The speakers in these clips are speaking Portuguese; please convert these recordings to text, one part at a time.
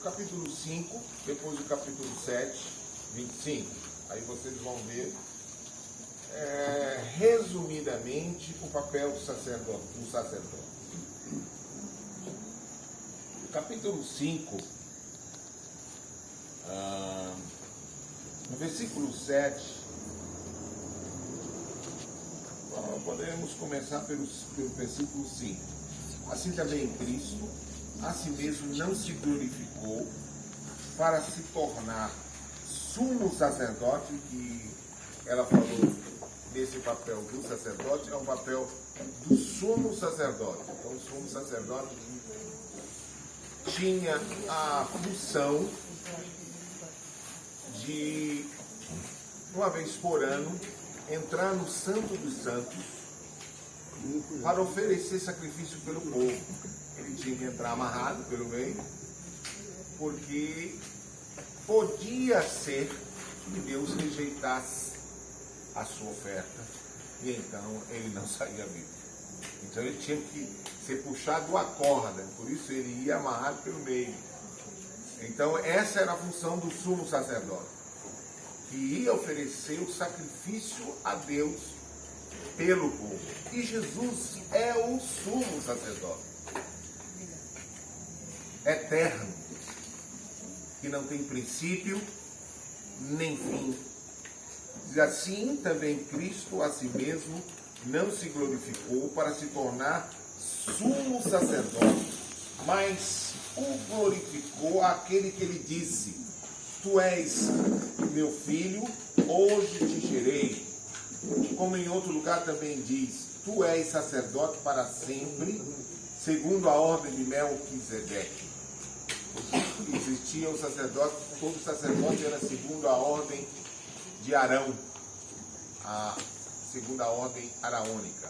capítulo 5, depois o capítulo 7, 25. Aí vocês vão ver, resumidamente, o papel do sacerdote. O capítulo 5, no versículo 7, podemos começar pelo versículo 5. Assim também Cristo, a si mesmo não se glorificou para se tornar sumo sacerdote, que ela falou desse papel do sacerdote, é o papel do sumo sacerdote. Então, o sumo sacerdote tinha a função de, uma vez por ano, entrar no Santo dos Santos para oferecer sacrifício pelo povo. Ele tinha que entrar amarrado pelo meio, porque podia ser que Deus rejeitasse a sua oferta e então ele não saía vivo. Então ele tinha que ser puxado a corda, por isso ele ia amarrado pelo meio. Então essa era a função do sumo sacerdote, que ia oferecer o sacrifício a Deus pelo povo. E Jesus é o sumo sacerdote, eterno, que não tem princípio nem fim. Diz assim também Cristo a si mesmo não se glorificou para se tornar sumo sacerdote, mas o glorificou aquele que lhe disse: Tu és meu filho, hoje te gerei. Como em outro lugar também diz: Tu és sacerdote para sempre, segundo a ordem de Melquisedeque. Existia o sacerdote, todo sacerdote era segundo a ordem de Arão, a segunda ordem araônica.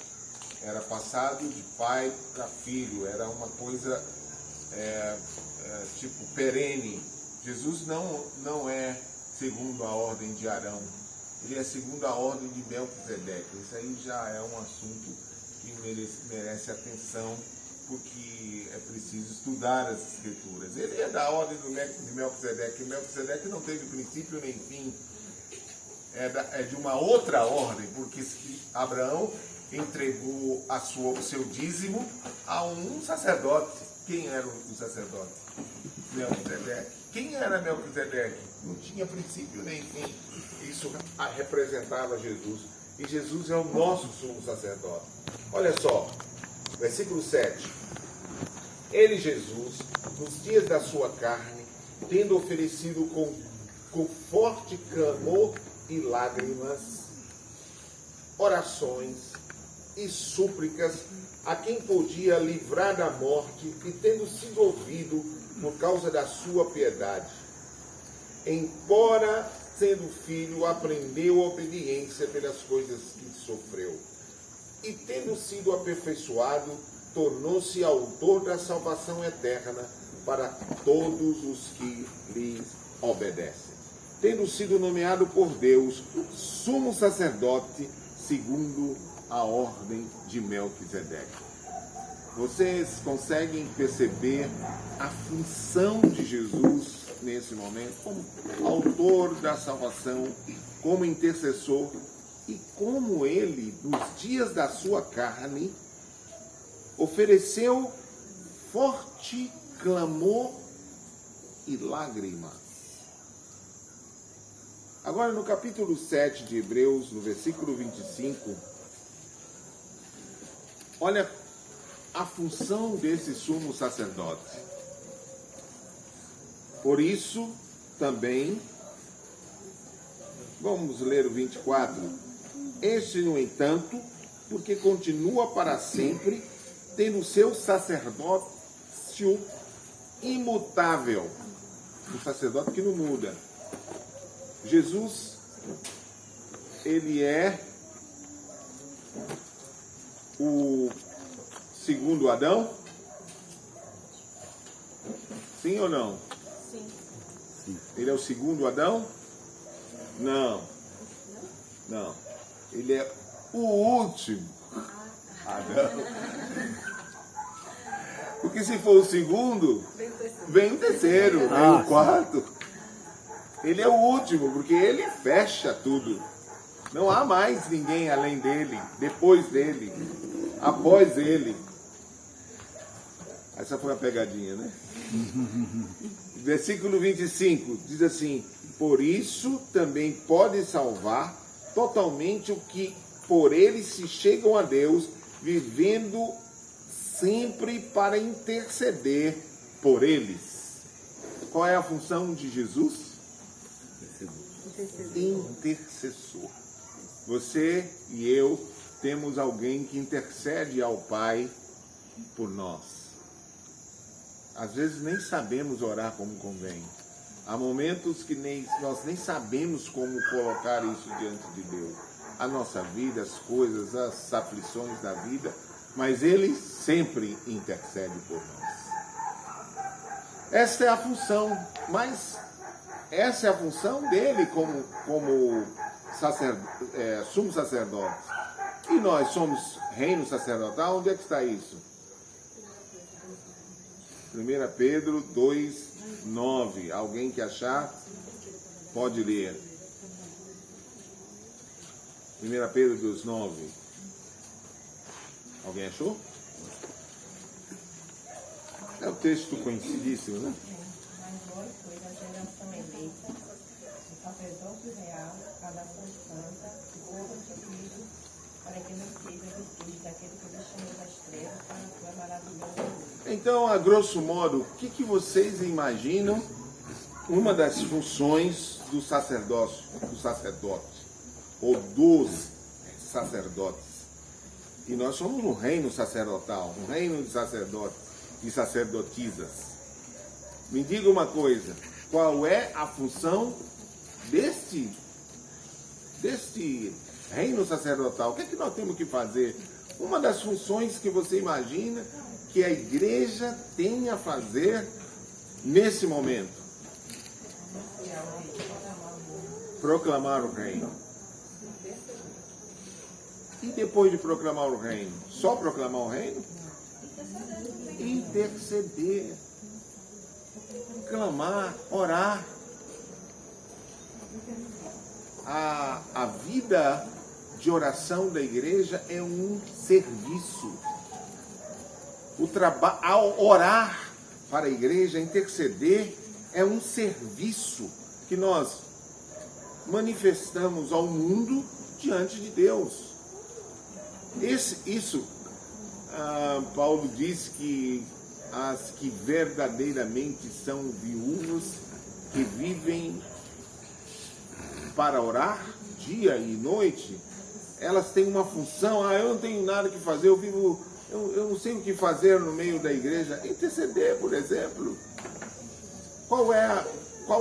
Era passado de pai para filho, era uma coisa tipo perene. Jesus não é segundo a ordem de Arão, ele é segundo a ordem de Melquisedeque. Isso aí já é um assunto que merece atenção, porque é preciso estudar as escrituras. Ele é da ordem de Melquisedeque. Melquisedeque não teve princípio nem fim. É de uma outra ordem, porque Abraão entregou o seu dízimo a um sacerdote. Quem era o sacerdote? Melquisedeque. Quem era Melquisedeque? Não tinha princípio nem fim. Isso representava Jesus. E Jesus é o nosso sumo sacerdote. Olha só, versículo 7. Ele, Jesus, nos dias da sua carne, tendo oferecido com forte clamor e lágrimas, orações e súplicas a quem podia livrar da morte, e tendo sido ouvido por causa da sua piedade, embora sendo filho, aprendeu a obediência pelas coisas que sofreu, e tendo sido aperfeiçoado, tornou-se autor da salvação eterna para todos os que lhes obedecem, tendo sido nomeado por Deus sumo sacerdote segundo a ordem de Melquisedeque. Vocês conseguem perceber a função de Jesus nesse momento como autor da salvação, como intercessor, e como ele, nos dias da sua carne, ofereceu forte clamor e lágrimas. Agora, no capítulo 7 de Hebreus, no versículo 25, olha a função desse sumo sacerdote. Por isso, também, vamos ler o 24. Este, no entanto, porque continua para sempre, tendo seu sacerdócio imutável. Um sacerdote que não muda. Jesus, ele é o segundo Adão? Sim ou não? Sim. Ele é o segundo Adão? Não. Não. Ele é o último Adão. Porque se for o segundo, vem o terceiro, vem o quarto. Ele é o último, porque ele fecha tudo. Não há mais ninguém além dele, depois dele, após ele. Essa foi a pegadinha, né? Versículo 25 diz assim: por isso também pode salvar totalmente o que por ele se chegam a Deus, vivendo sempre para interceder por eles. Qual é a função de Jesus? Intercessor. Você e eu temos alguém que intercede ao Pai por nós. Às vezes nem sabemos orar como convém. Há momentos que nós nem sabemos como colocar isso diante de Deus. A nossa vida, as coisas, as aflições da vida, mas Ele sempre intercede por nós. Esta é a função, mas essa é a função dele como sumo sacerdote. E nós somos reino sacerdotal, onde é que está isso? 1 Pedro 2:9. Alguém que achar, pode ler. 1 Pedro 2:9. Alguém achou? É o texto conhecidíssimo, né? Mas vós sois a geração eleita, o sacerdócio real, a nação santa, o povo adquirido, para que não seja vestígio daquele que vos chamou das trevas para a sua maravilhosa luz. Então, a grosso modo, o que vocês imaginam uma das funções do sacerdócio, do sacerdote, ou dos sacerdotes? E nós somos um reino sacerdotal, um reino de sacerdotes e sacerdotisas. Me diga uma coisa, qual é a função deste reino sacerdotal? O que é que nós temos que fazer? Uma das funções que você imagina que a igreja tem a fazer nesse momento: proclamar o reino. E depois de proclamar o reino, só proclamar o reino? Interceder, clamar, orar. A vida de oração da igreja é um serviço. Ao orar para a igreja, interceder, é um serviço que nós manifestamos ao mundo diante de Deus. Paulo diz que as que verdadeiramente são viúvas, que vivem para orar dia e noite, elas têm uma função. Eu não tenho nada que fazer, eu não sei o que fazer no meio da igreja. Interceder, por exemplo. Qual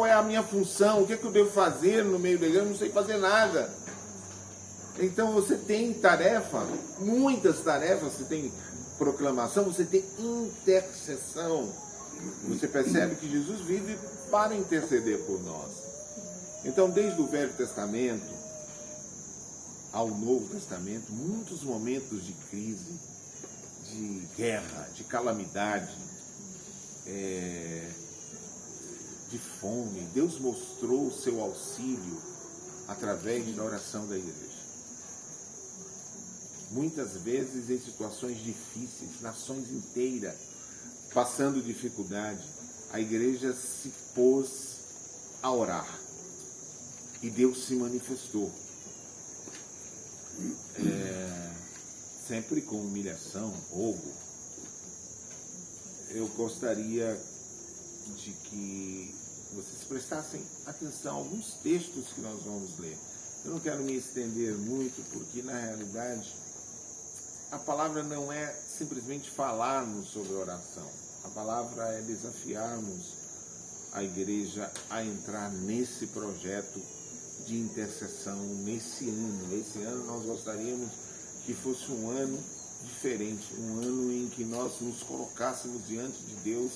é a minha função? O que eu devo fazer no meio da igreja? Eu não sei fazer nada. Então você tem tarefa, muitas tarefas. Você tem proclamação, você tem intercessão. Você percebe que Jesus vive para interceder por nós. Então, desde o Velho Testamento ao Novo Testamento, muitos momentos de crise, de guerra, de calamidade, de fome, Deus mostrou o seu auxílio através da oração da igreja. Muitas vezes em situações difíceis, nações inteiras passando dificuldade, a igreja se pôs a orar e Deus se manifestou. Sempre com humilhação, rogo. Eu gostaria de que vocês prestassem atenção a alguns textos que nós vamos ler. Eu não quero me estender muito, porque na realidade a palavra não é simplesmente falarmos sobre oração. A palavra é desafiarmos a igreja a entrar nesse projeto de intercessão nesse ano. Esse ano nós gostaríamos que fosse um ano diferente, um ano em que nós nos colocássemos diante de Deus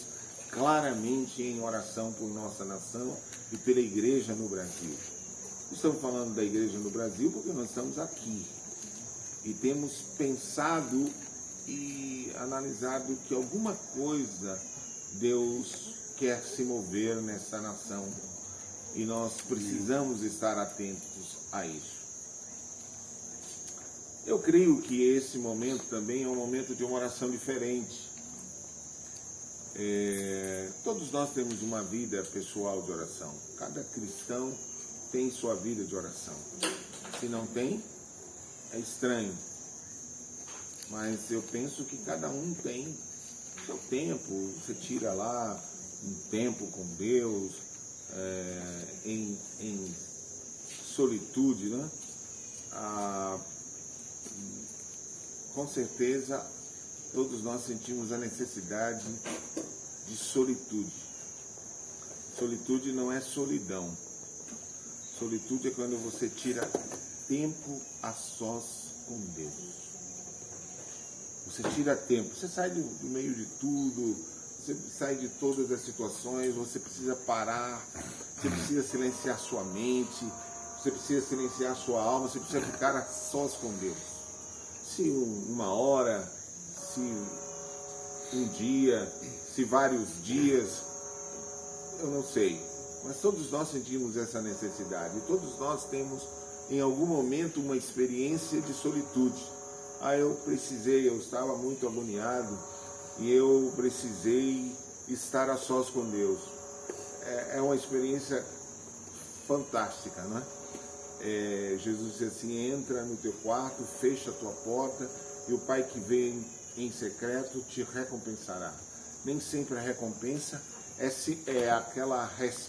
claramente em oração por nossa nação e pela igreja no Brasil. Estamos falando da igreja no Brasil porque nós estamos aqui e temos pensado e analisado que alguma coisa Deus quer se mover nessa nação e nós precisamos estar atentos a isso. Eu creio que esse momento também é um momento de uma oração diferente. Todos nós temos uma vida pessoal de oração. Cada cristão tem sua vida de oração. Se não tem, é estranho. Mas eu penso que cada um tem seu tempo. Você tira lá um tempo com Deus, em solitude, né? Com certeza, todos nós sentimos a necessidade de solitude. Solitude não é solidão. Solitude é quando você tira tempo a sós com Deus. Você tira tempo, você sai do meio de tudo, você sai de todas as situações, você precisa parar, você precisa silenciar sua mente, você precisa silenciar sua alma, você precisa ficar a sós com Deus. Se uma hora, se um dia, se vários dias, eu não sei. Mas todos nós sentimos essa necessidade. E todos nós temos, em algum momento, uma experiência de solitude. Eu estava muito agoniado e eu precisei estar a sós com Deus. É uma experiência fantástica, não é? Jesus disse assim: entra no teu quarto, fecha a tua porta e o Pai que vem em secreto te recompensará. Nem sempre a recompensa é aquela resposta